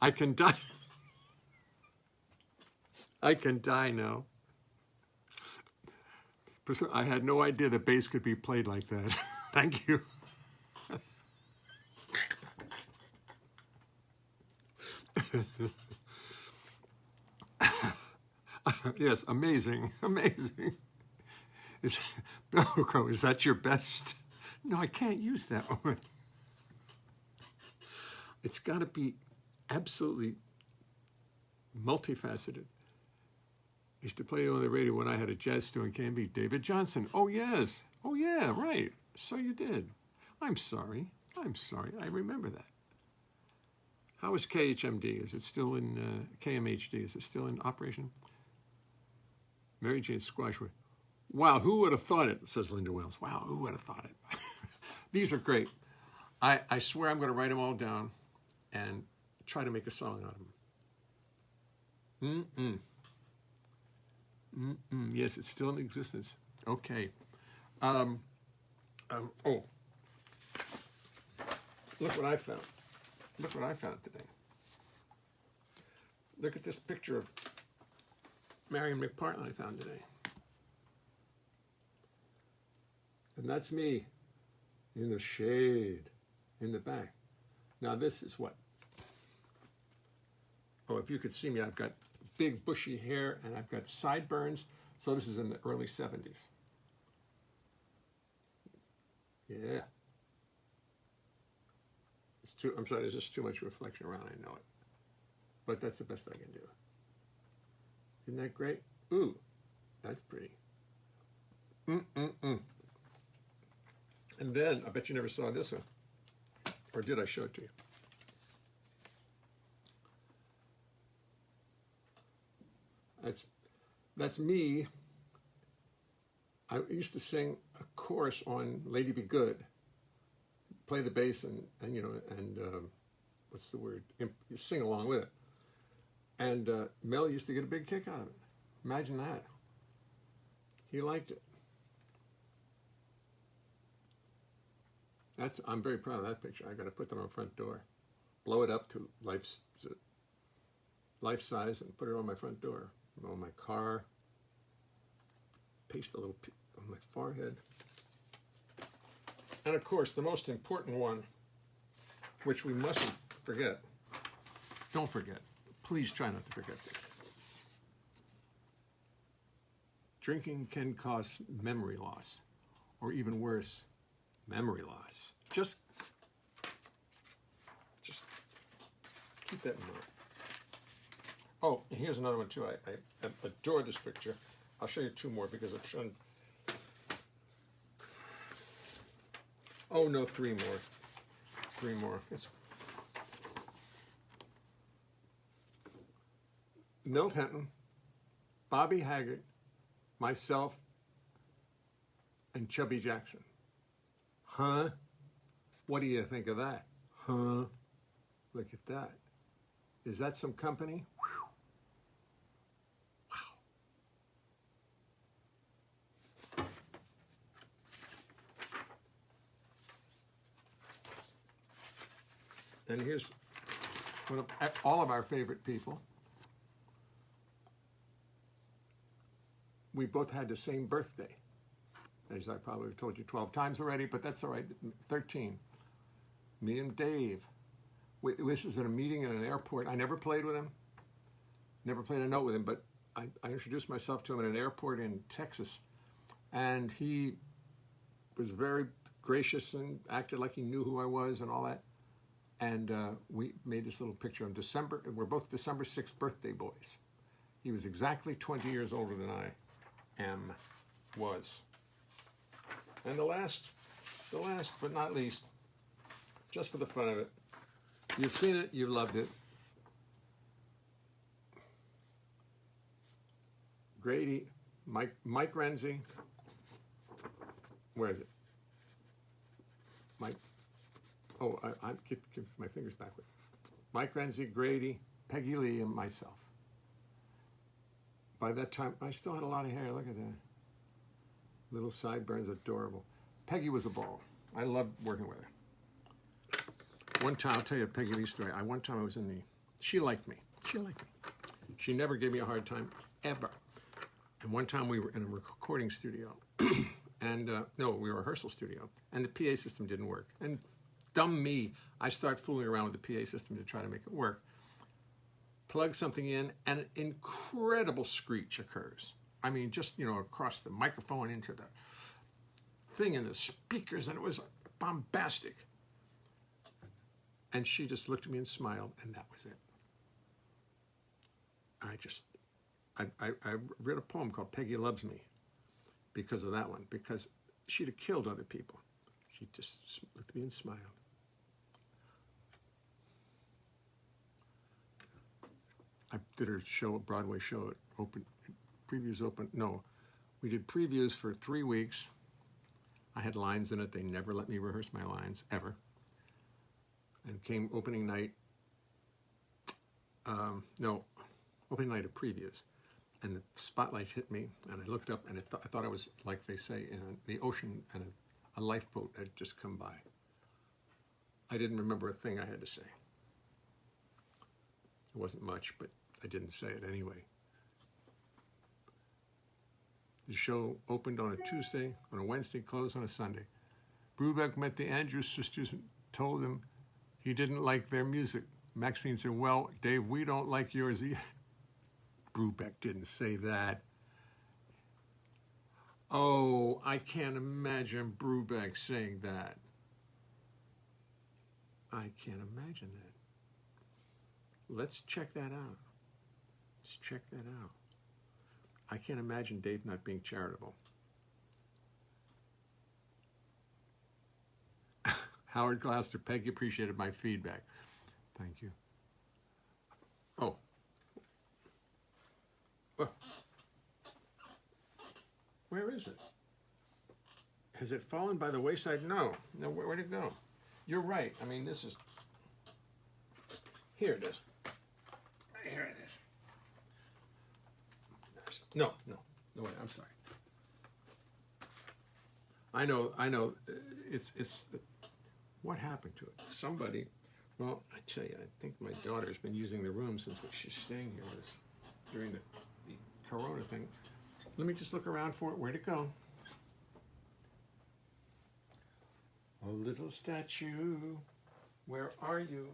A: I can die. I can die now. I had no idea the bass could be played like that. Thank you. Yes, amazing. Bill Crow, is that your best? No, I can't use that one. It's got to be absolutely multifaceted. I used to play on the radio when I had a jazz studio in Canby. David Johnson. Oh, yes. Oh, yeah, right. So you did. I'm sorry. I remember that. How is KHMD? Is it still in KMHD? Is it still in operation? Mary Jane Squashwood. Wow, who would have thought it, says Linda Wells. Wow, who would have thought it? These are great. I swear I'm going to write them all down and try to make a song out of them. Yes, it's still in existence. Okay. Oh. Look what I found. Look what I found today. Look at this picture of Marion McPartland I found today. And that's me in the shade in the back. Now this is what? Oh, if you could see me, I've got big bushy hair and I've got sideburns. So this is in the early 70s. Yeah. I'm sorry, there's just too much reflection around, I know it. But that's the best I can do. Isn't that great? Ooh, that's pretty. And then, I bet you never saw this one. Or did I show it to you? That's me. I used to sing a chorus on Lady Be Good. Play the bass and what's the word? You sing along with it. And Mel used to get a big kick out of it. Imagine that. He liked it. I'm very proud of that picture. I got to put that on the front door. Blow it up to life size and put it on my front door. On my car. Paste a little on my forehead. And of course, the most important one, which we mustn't forget. Don't forget. Please try not to forget this. Drinking can cause memory loss, or even worse, memory loss. Just keep that in mind. Oh, and here's another one too. I adore this picture. I'll show you two more because I've shown. Oh no, three more. Three more. It's Milt Hinton, Bobby Haggart, myself, and Chubby Jackson. Huh? What do you think of that? Huh? Look at that. Is that some company? Wow. And here's one of all of our favorite people. We both had the same birthday. As I probably told you 12 times already, but that's all right, 13. Me and Dave. This was at a meeting in an airport. I never played with him, never played a note with him, but I introduced myself to him at an airport in Texas, and he was very gracious and acted like he knew who I was and all that. And we made this little picture of December. We're both December 6th birthday boys. He was exactly 20 years older than I was. And the last but not least, just for the fun of it, you've seen it, you've loved it. Grady, Mike Renzi. Where is it? Mike. Oh, I keep my fingers backward. Mike Renzi, Grady, Peggy Lee, and myself. By that time, I still had a lot of hair. Look at that. Little sideburns, adorable. Peggy was a ball. I loved working with her. One time, I'll tell you a Peggy Lee story. One time I was she liked me. She never gave me a hard time, ever. And one time we were in a recording studio, and we were a rehearsal studio, and the PA system didn't work. And dumb me, I start fooling around with the PA system to try to make it work. Plug something in, and an incredible screech occurs. I mean, just, across the microphone into the thing and the speakers, and it was bombastic. And she just looked at me and smiled, and that was it. I read a poem called Peggy Loves Me because of that one, because she'd have killed other people. She just looked at me and smiled. I did a Broadway show, previews open. No, we did previews for 3 weeks. I had lines in it. They never let me rehearse my lines, ever. And came opening night, opening night of previews. And the spotlight hit me, and I looked up, and I thought I was, like they say, in the ocean, and a lifeboat had just come by. I didn't remember a thing I had to say. It wasn't much, but I didn't say it anyway. The show opened on a Tuesday, on a Wednesday, closed on a Sunday. Brubeck met the Andrews sisters and told them he didn't like their music. Maxine said, well, Dave, we don't like yours either. Brubeck didn't say that. Oh, I can't imagine Brubeck saying that. I can't imagine that. Let's check that out. Let's check that out. I can't imagine Dave not being charitable. Howard Gloucester, Peggy appreciated my feedback. Thank you. Oh. Well, where is it? Has it fallen by the wayside? No. No, where'd it go? You're right. I mean, this is... Here it is. Here it is. No, wait, I'm sorry. I know, it's, what happened to it? Somebody, well, I tell you, I think my daughter's been using the room since she's staying here during the Corona thing. Let me just look around for it. Where'd it go? Oh, little statue, where are you?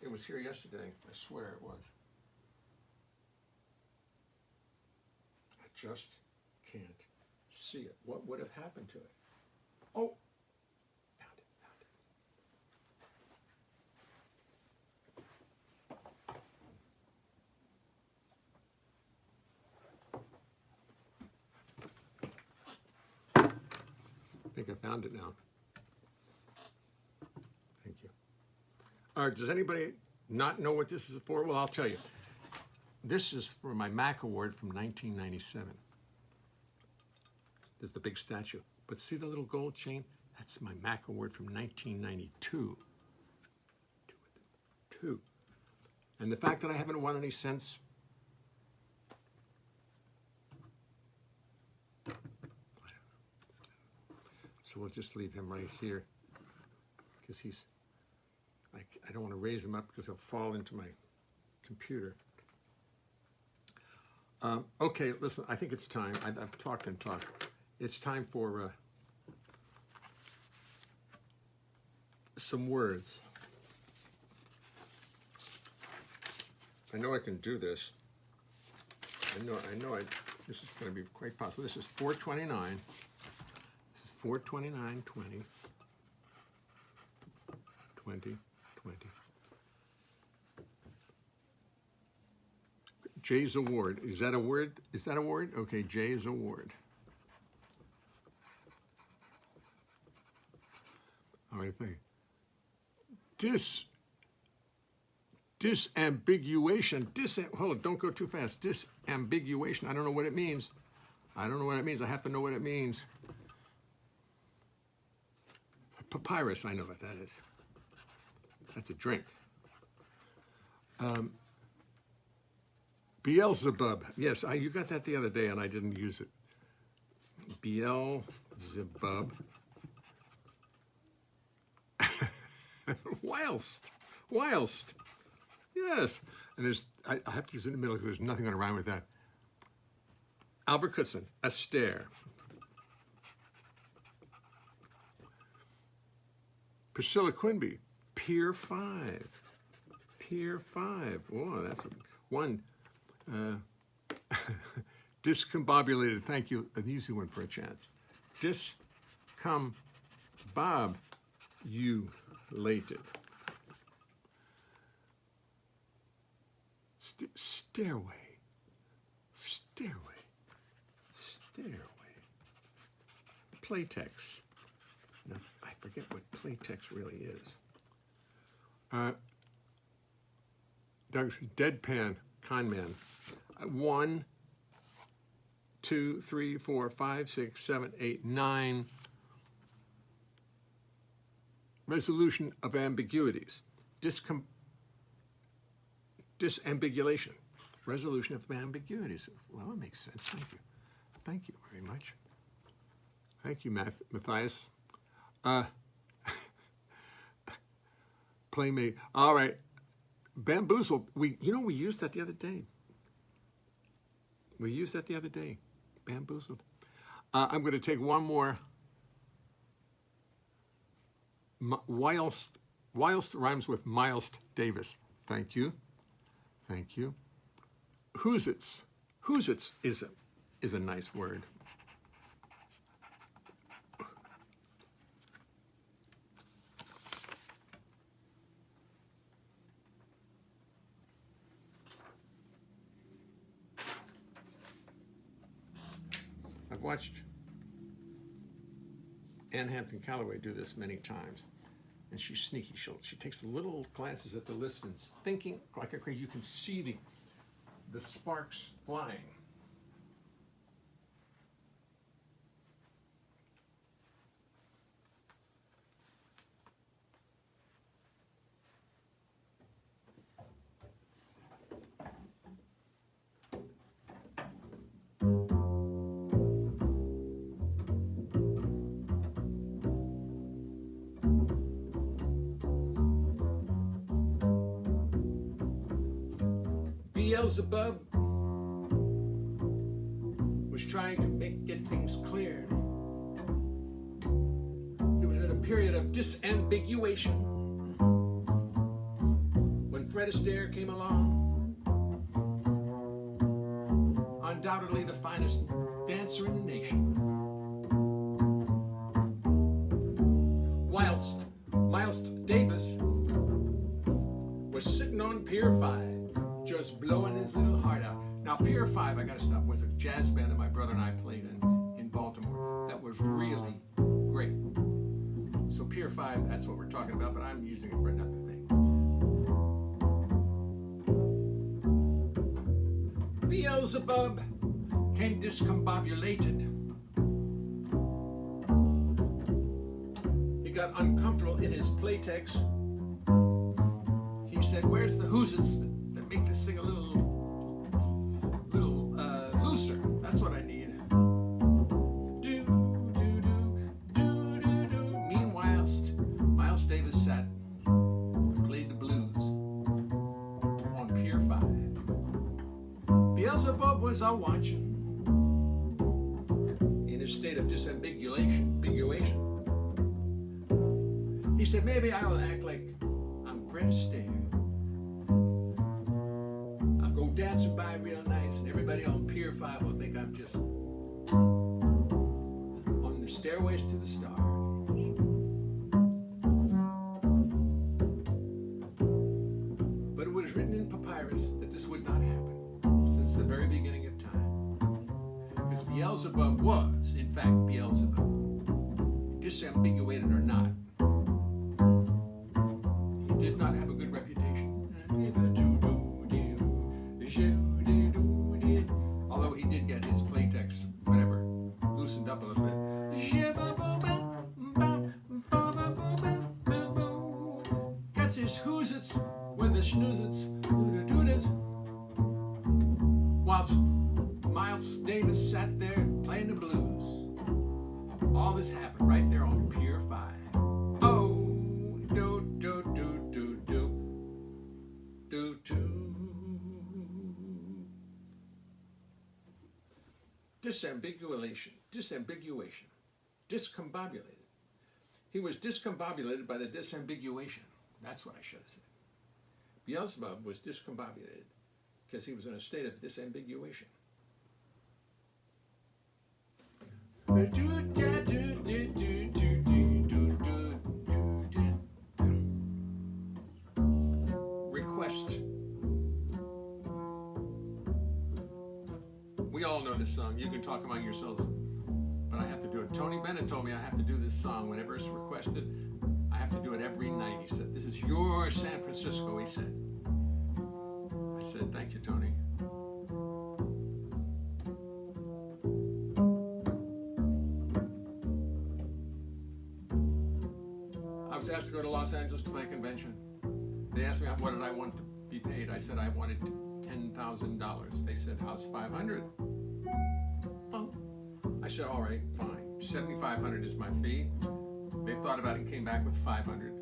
A: It was here yesterday. I swear it was. I just can't see it. What would have happened to it? Oh, found it. I think I found it now. Thank you. All right, does anybody not know what this is for? Well, I'll tell you. This is for my Mac Award from 1997. There's the big statue. But see the little gold chain? That's my Mac Award from 1992. Two. And the fact that I haven't won any since, I don't know. So we'll just leave him right here because he's, I don't want to raise him up because he'll fall into my computer. Okay, listen, I think it's time. I've talked and talked. It's time for some words. I know I can do this. I know this is going to be quite possible. This is 429. This is 429, 20. 20. Jay's Award. Is that a word? Is that a word? Okay, Jay's Award. All right, thank you. Disambiguation. Hold on, don't go too fast. Disambiguation. I don't know what it means. I have to know what it means. Papyrus, I know what that is. That's a drink. Beelzebub. Yes, you got that the other day and I didn't use it. Beelzebub. Whilst. Yes. And I have to use it in the middle because there's nothing going to rhyme with that. Albert Coutson, a stare. Priscilla Quinby, Pier 5. Pier 5. Oh, that's one. Discombobulated. Thank you. An easy one for a chance. Discombobulated. Stairway. Playtex. Now, I forget what Playtex really is. Deadpan, con man. 1, 2, 3, 4, 5, 6, 7, 8, 9. Resolution of ambiguities. Disambiguation. Resolution of ambiguities. Well, it makes sense. Thank you. Thank you very much. Thank you, Matthias. Playmate. All right. Bamboozled. We used that the other day. We used that the other day. Bamboozled. I'm going to take one more. Whilst rhymes with Miles Davis. Thank you. Thank you. Who's-its. Who's-its is a nice word. I've watched Ann Hampton Callaway do this many times, and she's sneaky. She takes little glances at the list and thinking like a crazy. You can see the sparks flying. Beelzebub was trying to get things clear. It was in a period of disambiguation when Fred Astaire came along, undoubtedly the finest dancer in the nation. Whilst Miles Davis was sitting on Pier 5, just blowing his little heart out. Now, Pier 5, I gotta stop, was a jazz band that my brother and I played in Baltimore. That was really great. So Pier 5, that's what we're talking about, but I'm using it for another thing. Beelzebub came discombobulated. He got uncomfortable in his playtex. He said, "Where's the who's-its that make this thing a little looser? That's what I need." Do, do, do, do, do, do. Meanwhile, Miles Davis sat and played the blues on Pier 5. Beelzebub was a-watching in a state of disambiguation. He said, "Maybe I'll act like I'm Fred Astaire. I'll go dancing by real nice, and everybody on Pier 5 will think I'm just on the stairways to the stars." But it was written in papyrus that this would not happen since the very beginning of time. Because Beelzebub was, in fact, Beelzebub. Disambiguated or not, he did not have a good reputation. Although he did get his playtex, whatever, loosened up a little bit. Gets his who's-its with the schnoozits, do-do-do-dits. Whilst Miles Davis sat there playing the blues. All this happened right there on Pier 5. Oh, do do do do do do do. Disambiguation, discombobulated. He was discombobulated by the disambiguation. That's what I should have said. Beelzebub was discombobulated because he was in a state of disambiguation. Request. We all know this song. You can talk among yourselves, but I have to do it. Tony Bennett told me I have to do this song whenever it's requested. I have to do it every night. He said, "This is your San Francisco," he said. I said, "Thank you, Tony." I was asked to go to Los Angeles to my convention. They asked me what did I want to be paid. I said I wanted $10,000. They said, "How's 500?" Well, I said, "All right, fine. 7,500 is my fee." They thought about it and came back with 500.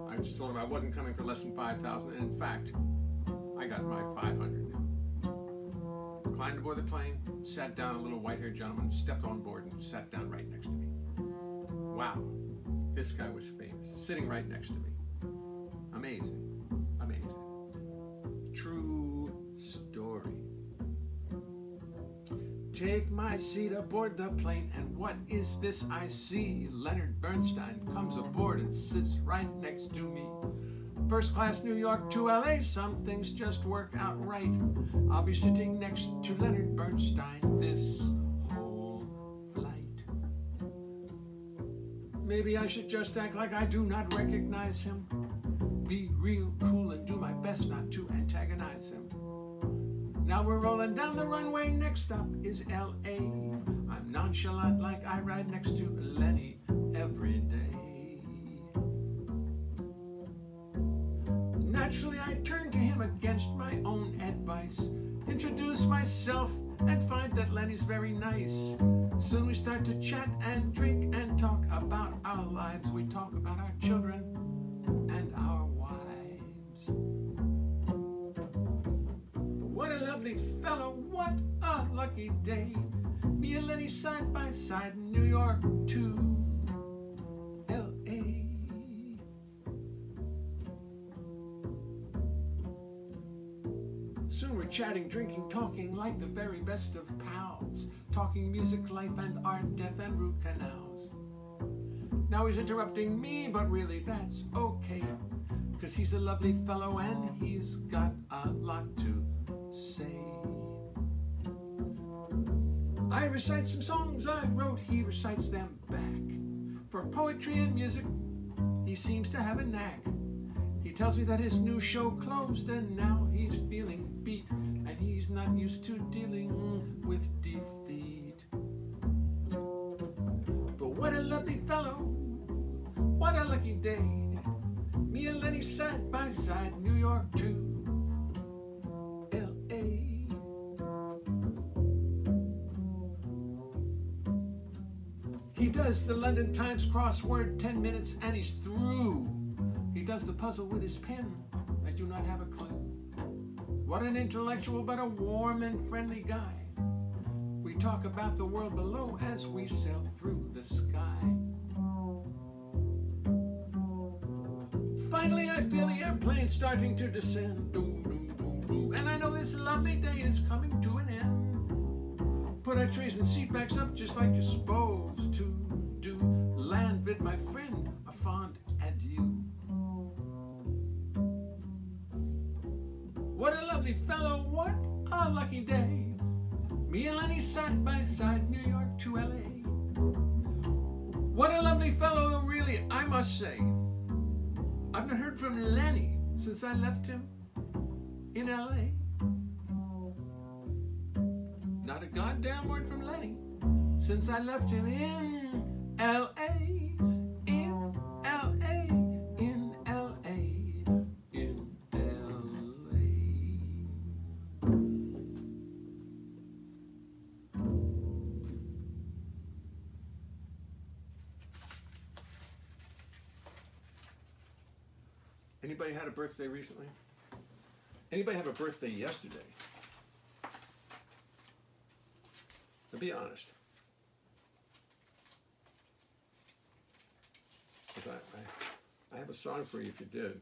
A: I just told them I wasn't coming for less than 5,000, and in fact, I got my 500. climbed aboard the plane, sat down. A little white-haired gentleman stepped on board and sat down right next to me. Wow, this guy was famous, sitting right next to me. Amazing, amazing. True story. Take my seat aboard the plane, and what is this I see? Leonard Bernstein comes aboard and sits right next to me. First class New York to LA, some things just work out right. I'll be sitting next to Leonard Bernstein this whole flight. Maybe I should just act like I do not recognize him. Be real cool and do my best not to antagonize him. Now we're rolling down the runway, next stop is LA. I'm nonchalant like I ride next to Lenny every day. Naturally I turn to him against my own advice. Introduce myself and find that Lenny's very nice. Soon we start to chat and drink and talk about our lives. We talk about our children and our wives. What a lovely fellow, what a lucky day. Me and Lenny side by side, New York to LA. Soon we're chatting, drinking, talking like the very best of pals. Talking music, life and art, death and root canals. Now he's interrupting me, but really that's okay. 'Cause he's a lovely fellow and he's got a lot to say. I recite some songs I wrote, he recites them back. For poetry and music, he seems to have a knack. He tells me that his new show closed and now he's feeling beat, and he's not used to dealing with defeat. But what a lovely fellow, what a lucky day. Me and Lenny side by side, New York to LA. He does the London Times crossword, 10 minutes and he's through. He does the puzzle with his pen, I do not have a clue. What an intellectual but a warm and friendly guy. We talk about the world below as we sail through the sky. Finally I feel the airplane starting to descend. Doo, doo, doo, doo. And I know this lovely day is coming to an end. Put our trays and seatbacks up just like you're supposed to do. Land bid my friend a fond adieu. What a lovely fellow, what a lucky day. Me and Lenny side by side, New York to LA. What a lovely fellow, really, I must say. I've not heard from Lenny since I left him in LA. Not a goddamn word from Lenny since I left him in LA. In LA. In LA. In LA. Anybody had a birthday recently? Anybody have a birthday yesterday? To be honest. I have a song for you if you did.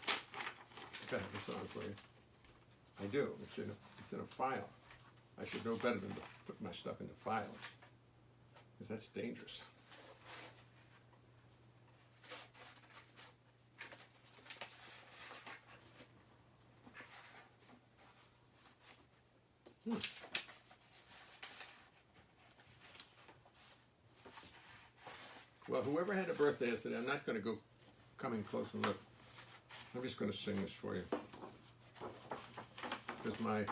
A: I have a song for you. I do. It's in a file. I should know better than to put my stuff into files, because that's dangerous. Well, whoever had a birthday yesterday, I'm not going to go come in close and look. I'm just going to sing this for you. Because my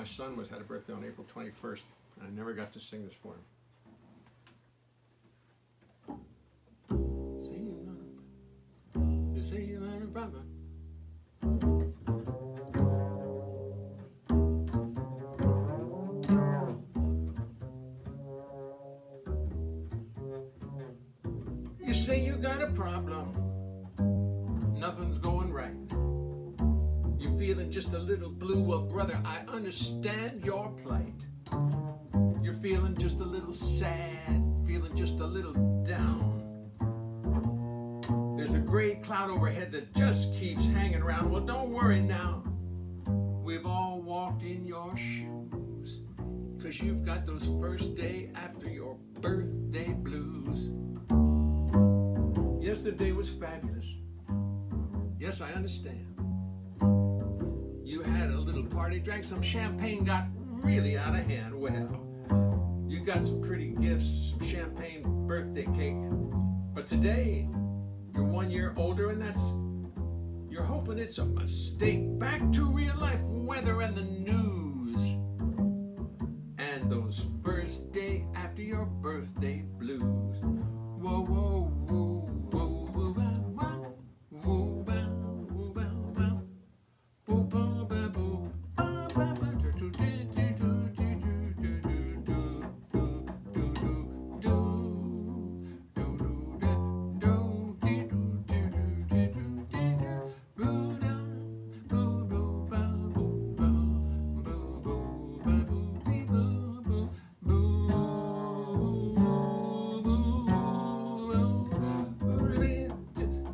A: son had a birthday on April 21st, and I never got to sing this for him. Say you want a brother. You say you got a problem, nothing's going right. You
D: you're feeling just a little blue, well, brother, I understand your plight. You're feeling just a little sad, feeling just a little down. There's a gray cloud overhead that just keeps hanging around. Well, don't worry now. We've all walked in your shoes, 'cause you've got those first day after your birthday blues. Yesterday was fabulous. Yes, I understand. You had a little party, drank some champagne, got really out of hand. Well, you got some pretty gifts, some champagne birthday cake. But today, you're 1 year older, and you're hoping it's a mistake. Back to real life, weather and the news. And those first day after your birthday blues. Whoa, whoa, whoa, whoa, whoa, whoa, whoa, whoa, whoa, whoa, whoa, whoa, whoa, whoa.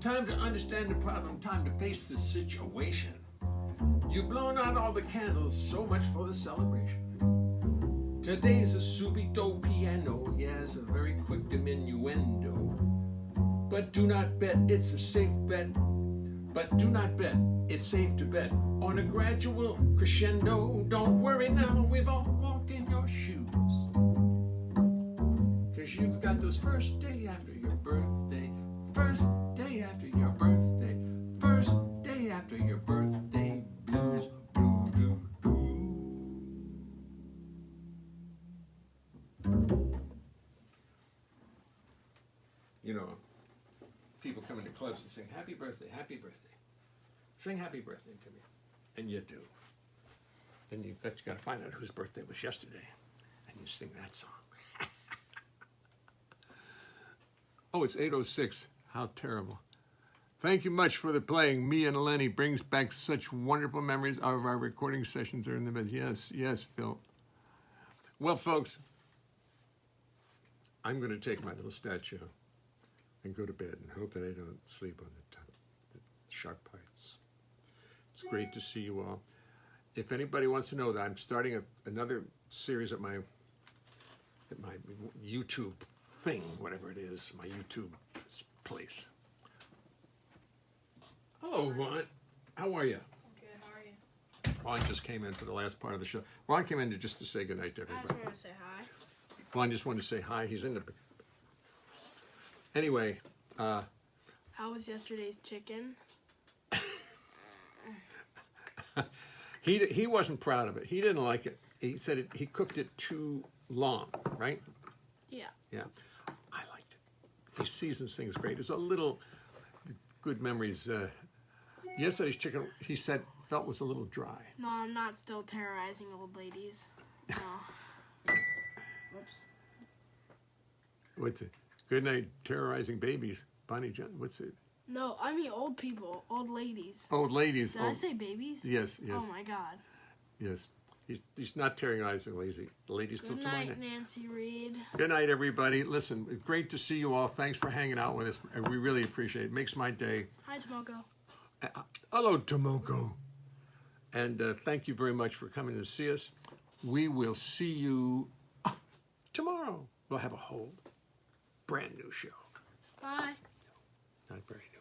D: Time to understand the problem, time to face the situation. You've blown out all the candles, so much for the celebration. Today's a subito piano, yes, a very quick diminuendo. But do not bet, it's a safe bet. But do not bet, it's safe to bet on a gradual crescendo. Don't worry now, we've all walked in your shoes. 'Cause you've got those first day after your birthday, first day after your birthday, first day after your birthday blues. Doo, doo, doo. You know, people come into clubs and sing happy birthday, happy birthday. Sing happy birthday to me. And you do. Then you got to find out whose birthday was yesterday. And you sing that song. Oh, it's 8:06. How terrible. Thank you much for the playing. Me and Lenny brings back such wonderful memories of our recording sessions during the bed. Yes, yes, Phil. Well, folks, I'm going to take my little statue and go to bed and hope that I don't sleep on the sharp parts. It's great to see you all. If anybody wants to know that I'm starting another series at my YouTube thing, whatever it is, my YouTube place. Hello, Vaughn. How are you?
B: Good, how are you?
D: Ron just came in for the last part of the show. Ron came in just to say goodnight to
B: I
D: everybody.
B: just want to say hi.
D: Ron just wanted to say hi. He's in the... Anyway,
B: How was yesterday's chicken?
D: he wasn't proud of it. He didn't like it. He said he cooked it too long, right?
B: Yeah.
D: Yeah. I liked it. He seasons things great. There's a little good memories. Yesterday's chicken, he said, felt was a little dry.
B: No, I'm not still terrorizing old ladies. No. Whoops.
D: What's it? Good night, terrorizing babies. Bonnie John, what's it?
B: No, I mean old people, old ladies.
D: Old ladies.
B: Did I say babies?
D: Yes, yes.
B: Oh my God.
D: Yes. He's not terrorizing lazy. The ladies till
B: Good
D: tomorrow
B: night, Nancy Reed.
D: Good night, everybody. Listen, it's great to see you all. Thanks for hanging out with us. We really appreciate it. It makes my day.
B: Hi, Tomoko.
D: Hello, Tomoko. And thank you very much for coming to see us. We will see you tomorrow. We'll have a whole brand new show.
B: Bye.
D: Not very new.